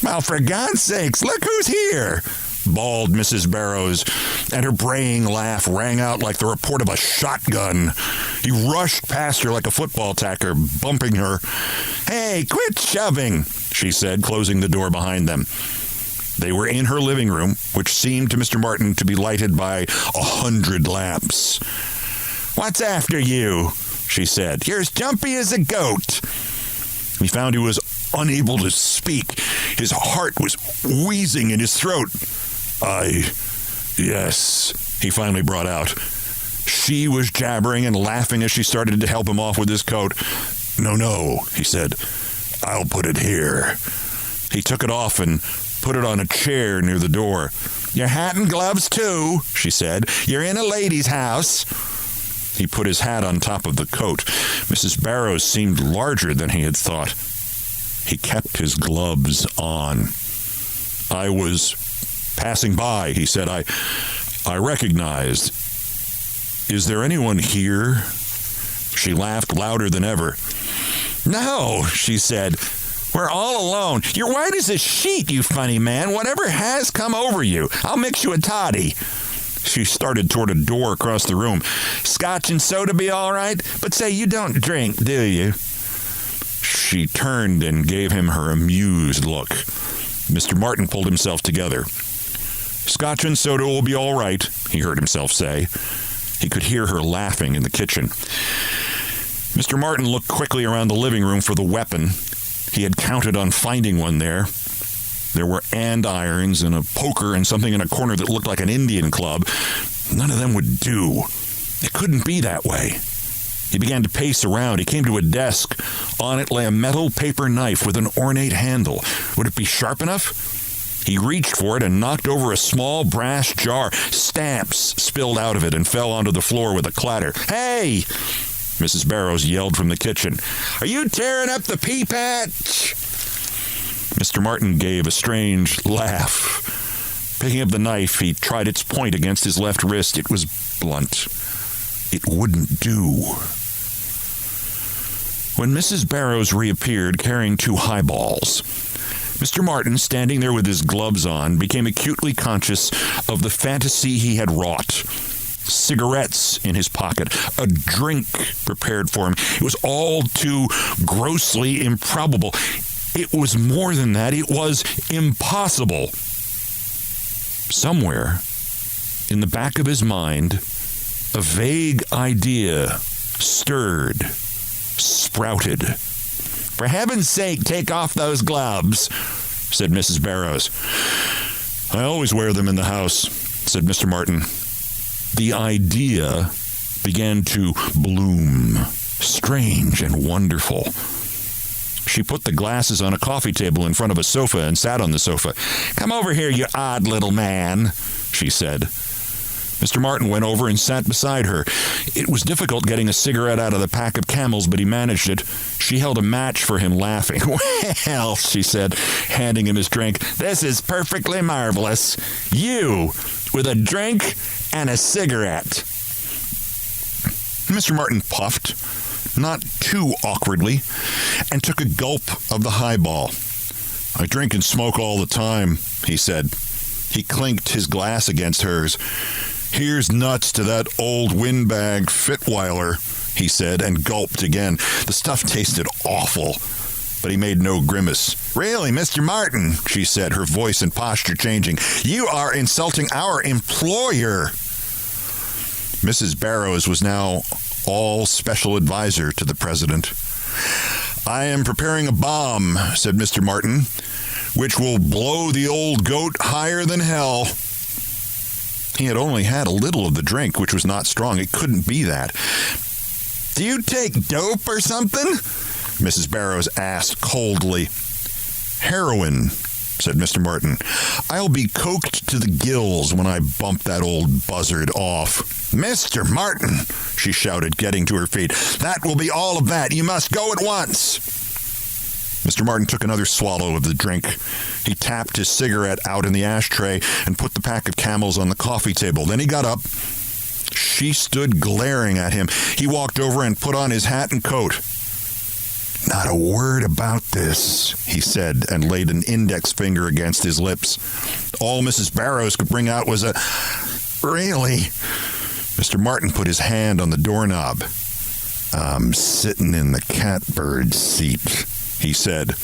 Well, for God's sakes, look who's here, bawled Mrs. Barrows, and her braying laugh rang out like the report of a shotgun. He rushed past her like a football attacker, bumping her. Hey, quit shoving, she said, closing the door behind them. They were in her living room, which seemed to Mr. Martin to be lighted by 100 lamps. What's after you? She said. You're as jumpy as a goat. He found he was unable to speak. His heart was wheezing in his throat. Yes, he finally brought out. She was jabbering and laughing as she started to help him off with his coat. No, he said. I'll put it here. He took it off and put it on a chair near the door. Your hat and gloves, too, she said. You're in a lady's house. He put his hat on top of the coat. Mrs. Barrows seemed larger than he had thought. He kept his gloves on. I was passing by, he said. I recognized. Is there anyone here? She laughed louder than ever. No, she said. We're all alone. You're white as a sheet, you funny man. Whatever has come over you. I'll mix you a toddy. She started toward a door across the room. Scotch and soda be all right? But say, you don't drink, do you? She turned and gave him her amused look. Mr. Martin pulled himself together. Scotch and soda will be all right, he heard himself say. He could hear her laughing in the kitchen. Mr. Martin looked quickly around the living room for the weapon. He had counted on finding one there. There were andirons and a poker and something in a corner that looked like an Indian club. None of them would do. It couldn't be that way. He began to pace around. He came to a desk. On it lay a metal paper knife with an ornate handle. Would it be sharp enough? He reached for it and knocked over a small brass jar. Stamps spilled out of it and fell onto the floor with a clatter. Hey! Mrs. Barrows yelled from the kitchen. Are you tearing up the pea patch? Mr. Martin gave a strange laugh. Picking up the knife, he tried its point against his left wrist. It was blunt. It wouldn't do. When Mrs. Barrows reappeared carrying 2 highballs, Mr. Martin, standing there with his gloves on, became acutely conscious of the fantasy he had wrought. Cigarettes in his pocket, a drink prepared for him. It was all too grossly improbable. It was more than that. It was impossible. Somewhere in the back of his mind, a vague idea stirred, sprouted. "For heaven's sake, take off those gloves," said Mrs. Barrows. "I always wear them in the house," said Mr. Martin. The idea began to bloom, strange and wonderful. She put the glasses on a coffee table in front of a sofa and sat on the sofa. "Come over here, you odd little man," she said. Mr. Martin went over and sat beside her. It was difficult getting a cigarette out of the pack of Camels, but he managed it. She held a match for him, laughing. "Well," she said, handing him his drink, "this is perfectly marvelous. You, with a drink and a cigarette." Mr. Martin puffed, not too awkwardly, and took a gulp of the highball. "I drink and smoke all the time," he said. He clinked his glass against hers. "Here's nuts to that old windbag Fitweiler," he said, and gulped again. The stuff tasted awful, but he made no grimace. "Really, Mr. Martin," she said, her voice and posture changing, "you are insulting our employer." Mrs. Barrows was now all special advisor to the president. "I am preparing a bomb," said Mr. Martin, "which will blow the old goat higher than hell." He had only had a little of the drink, which was not strong. It couldn't be that. "Do you take dope or something?" Mrs. Barrows asked coldly. "Heroin," said Mr. Martin. "I'll be coked to the gills when I bump that old buzzard off." "Mr. Martin," she shouted, getting to her feet, "that will be all of that. You must go at once." Mr. Martin took another swallow of the drink. He tapped his cigarette out in the ashtray and put the pack of Camels on the coffee table. Then he got up. She stood glaring at him. He walked over and put on his hat and coat. "Not a word about this," he said, and laid an index finger against his lips. All Mrs. Barrows could bring out was a, "Really?" Mr. Martin put his hand on the doorknob. "I'm sitting in the catbird seat," he said.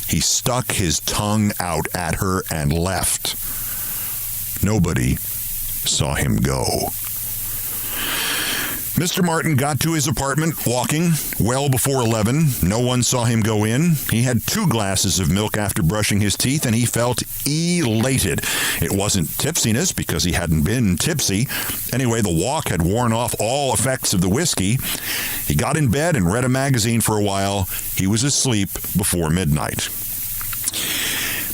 He stuck his tongue out at her and left. Nobody saw him go. Mr. Martin got to his apartment walking well before 11. No one saw him go in. He had 2 glasses of milk after brushing his teeth, and he felt elated. It wasn't tipsiness, because he hadn't been tipsy. Anyway, the walk had worn off all effects of the whiskey. He got in bed and read a magazine for a while. He was asleep before midnight.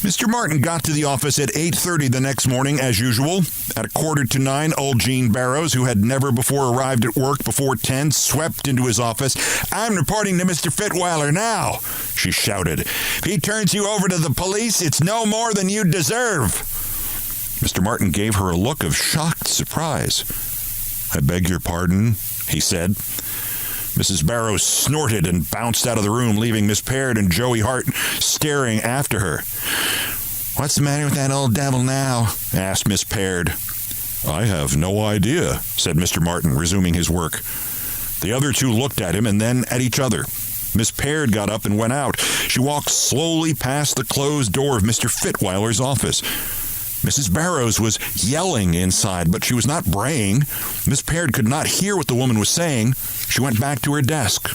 Mr. Martin got to the office at 8:30 the next morning, as usual. At 8:45, old Jean Barrows, who had never before arrived at work before 10, swept into his office. "I'm reporting to Mr. Fitweiler now," she shouted. "If he turns you over to the police, it's no more than you deserve." Mr. Martin gave her a look of shocked surprise. "I beg your pardon," he said. Mrs. Barrows snorted and bounced out of the room, leaving Miss Peard and Joey Hart staring after her. "What's the matter with that old devil now?" asked Miss Peard. "I have no idea," said Mr. Martin, resuming his work. The other two looked at him and then at each other. Miss Peard got up and went out. She walked slowly past the closed door of Mr. Fitweiler's office. Mrs. Barrows was yelling inside, but she was not braying. Miss Peard could not hear what the woman was saying. She went back to her desk.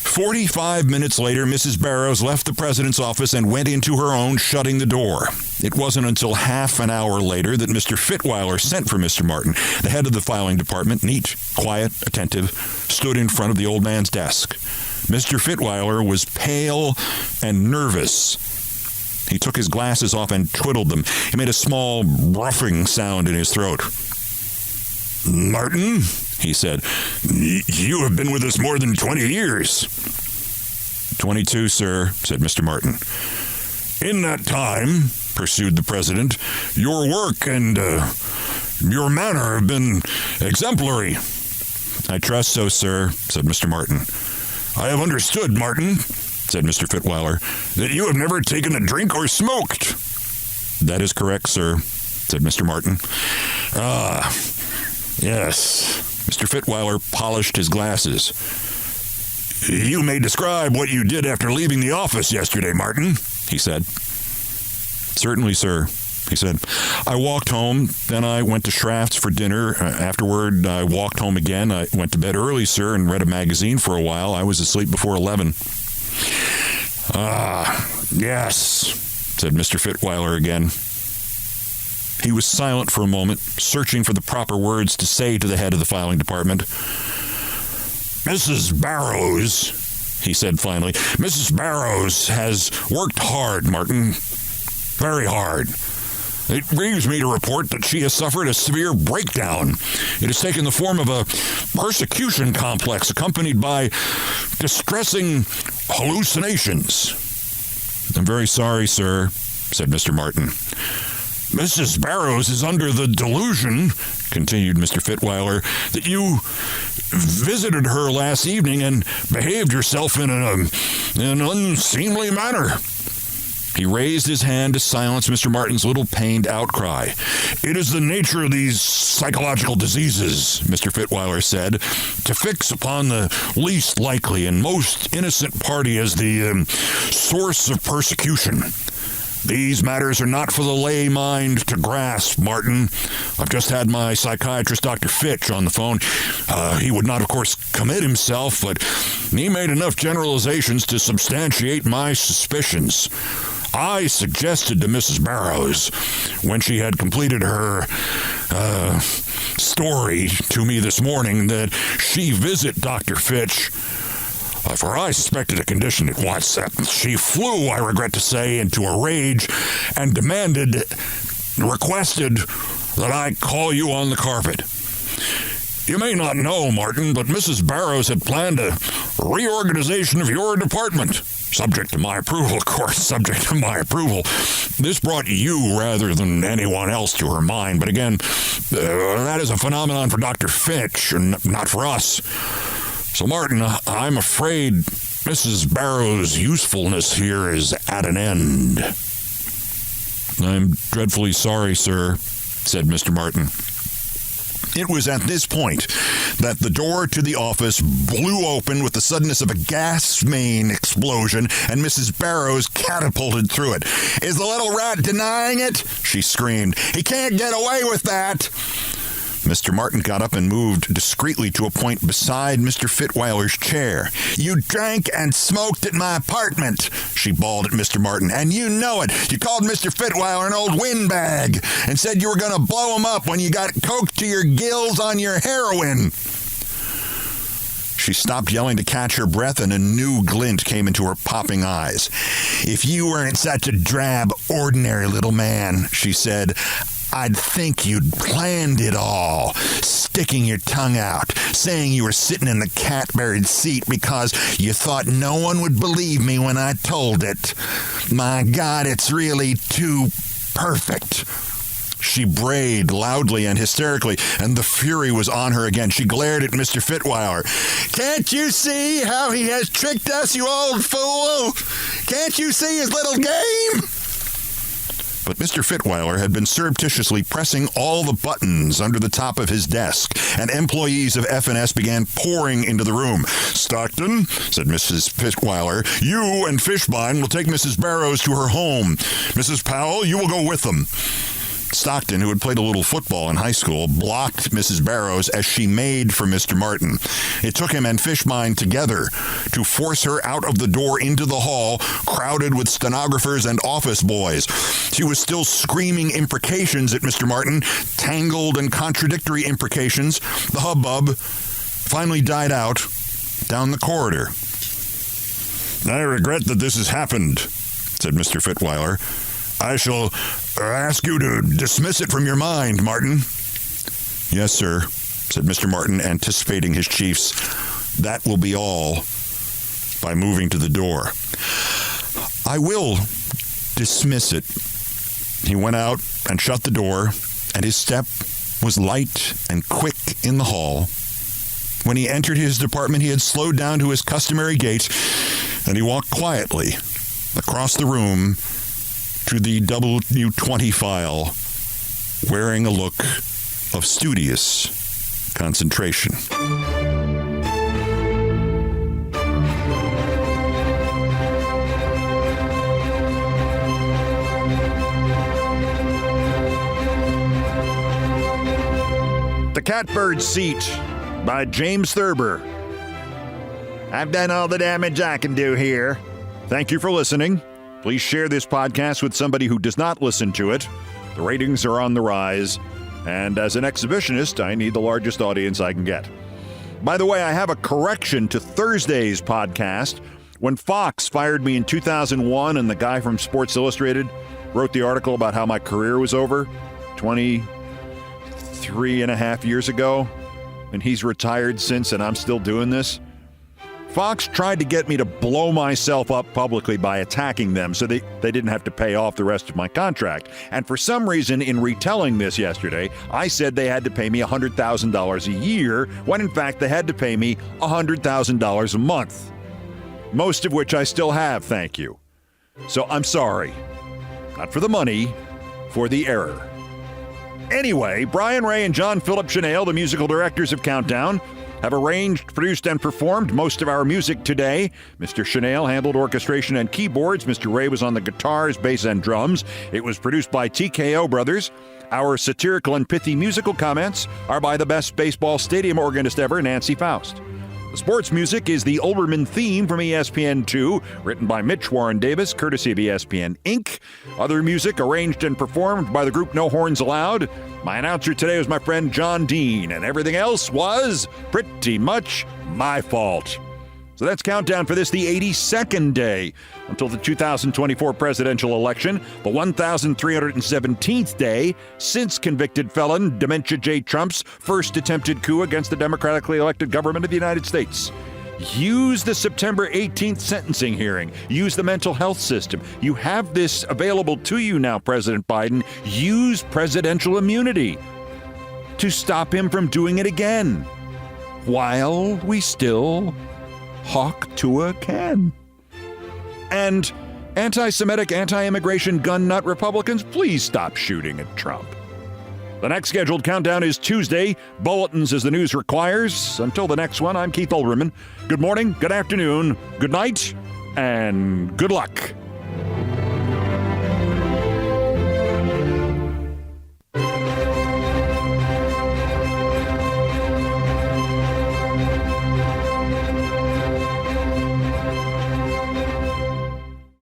45 minutes later, Mrs. Barrows left the president's office and went into her own, shutting the door. It wasn't until half an hour later that Mr. Fitweiler sent for Mr. Martin. The head of the filing department, neat, quiet, attentive, stood in front of the old man's desk. Mr. Fitweiler was pale and nervous. He took his glasses off and twiddled them. He made a small ruffing sound in his throat. "Martin," he said, "you have been with us more than 20 years. 22, sir," said Mr. Martin. "In that time," pursued the president, "your work and your manner have been exemplary." "I trust so, sir," said Mr. Martin. "I have understood, Martin," said Mr. Fitweiler, "that you have never taken a drink or smoked." "That is correct, sir," said Mr. Martin. "Ah, yes." Mr. Fitweiler polished his glasses. "You may describe what you did after leaving the office yesterday, Martin," he said. "Certainly, sir," he said. I walked home, then I went to Schrafft's for dinner. Afterward, I walked home again. I went to bed early, sir, and read a magazine for a while. I was asleep before 11. Yes, said Mr. Fitweiler again. He was silent for a moment, searching for the proper words to say to the head of the filing department. Mrs. Barrows, he said finally, Mrs. Barrows has worked hard, Martin. Very hard. It grieves me to report that she has suffered a severe breakdown. It has taken the form of a persecution complex accompanied by distressing hallucinations. I'm very sorry, sir, said Mr. Martin. Mrs. Barrows is under the delusion, continued Mr. Fitweiler, that you visited her last evening and behaved yourself in an unseemly manner. He raised his hand to silence Mr. Martin's little pained outcry. It is the nature of these psychological diseases, Mr. Fitweiler said, to fix upon the least likely and most innocent party as the source of persecution. These matters are not for the lay mind to grasp, Martin. I've just had my psychiatrist, Dr. Fitch, on the phone. He would not, of course, commit himself, but he made enough generalizations to substantiate my suspicions. I suggested to Mrs. Barrows, when she had completed her story to me this morning, that she visit Dr. Fitch, for I suspected a condition at once. She flew, I regret to say, into a rage and requested that I call you on the carpet. You may not know, Martin, but Mrs. Barrows had planned a reorganization of your department. Subject to my approval, of course, subject to my approval. This brought you rather than anyone else to her mind, but again, that is a phenomenon for Dr. Fitch and not for us. So, Martin, I'm afraid Mrs. Barrows' usefulness here is at an end. I'm dreadfully sorry, sir, said Mr. Martin. It was at this point that the door to the office blew open with the suddenness of a gas main explosion, and Mrs. Barrows catapulted through it. Is the little rat denying it? She screamed. He can't get away with that. Mr. Martin got up and moved discreetly to a point beside Mr. Fitweiler's chair. You drank and smoked at my apartment, she bawled at Mr. Martin, and you know it. You called Mr. Fitweiler an old windbag and said you were going to blow him up when you got coked to your gills on your heroin. She stopped yelling to catch her breath, and a new glint came into her popping eyes. If you weren't such a drab, ordinary little man, she said, I'd think you'd planned it all, sticking your tongue out, saying you were sitting in the cat-buried seat because you thought no one would believe me when I told it. My God, it's really too perfect. She brayed loudly and hysterically, and the fury was on her again. She glared at Mr. Fitweiler. Can't you see how he has tricked us, you old fool? Can't you see his little game? But Mr. Fitweiler had been surreptitiously pressing all the buttons under the top of his desk, and employees of F&S began pouring into the room. Stockton, said Mrs. Fitweiler, you and Fishbein will take Mrs. Barrows to her home. Mrs. Powell, you will go with them. Stockton, who had played a little football in high school, blocked Mrs. Barrows as she made for Mr. Martin. It took him and Fishbein together to force her out of the door into the hall, crowded with stenographers and office boys. She was still screaming imprecations at Mr. Martin, tangled and contradictory imprecations. The hubbub finally died out down the corridor. I regret that this has happened, said Mr. Fitweiler. I shall ask you to dismiss it from your mind, Martin. Yes, sir, said Mr. Martin, anticipating his chief's. That will be all, by moving to the door. I will dismiss it. He went out and shut the door, and his step was light and quick in the hall. When he entered his department, he had slowed down to his customary gait, and he walked quietly across the room to the W20 file, wearing a look of studious concentration. Catbird Seat by James Thurber. I've done all the damage I can do here. Thank you for listening. Please share this podcast with somebody who does not listen to it. The ratings are on the rise, and as an exhibitionist, I need the largest audience I can get. By the way, I have a correction to Thursday's podcast. When Fox fired me in 2001 and the guy from Sports Illustrated wrote the article about how my career was over 23 and a half years ago, and he's retired since and I'm still doing this, Fox tried to get me to blow myself up publicly by attacking them so they didn't have to pay off the rest of my contract. And for some reason, in retelling this yesterday, I said they had to pay me $100,000 a year, when in fact they had to pay me $100,000 a month. Most of which I still have, thank you. So I'm sorry. Not for the money, for the error. Anyway, Brian Ray and John Philip Chanel, the musical directors of Countdown, have arranged, produced, and performed most of our music today. Mr. Chanel handled orchestration and keyboards. Mr. Ray was on the guitars, bass, and drums. It was produced by TKO Brothers. Our satirical and pithy musical comments are by the best baseball stadium organist ever, Nancy Faust. The sports music is the Olbermann theme from ESPN2, written by Mitch Warren Davis, courtesy of ESPN Inc. Other music arranged and performed by the group No Horns Allowed. My announcer today was my friend John Dean, and everything else was pretty much my fault. So that's Countdown for this, the 82nd day until the 2024 presidential election, the 1,317th day since convicted felon Dementia J. Trump's first attempted coup against the democratically elected government of the United States. Use the September 18th sentencing hearing. Use the mental health system. You have this available to you now, President Biden. Use presidential immunity to stop him from doing it again while we still hawk Tua can. And anti-Semitic, anti-immigration, gun nut Republicans, please stop shooting at Trump. The next scheduled countdown is Tuesday. Bulletins as the news requires. Until the next one, I'm Keith Olbermann. Good morning, good afternoon, good night, and good luck.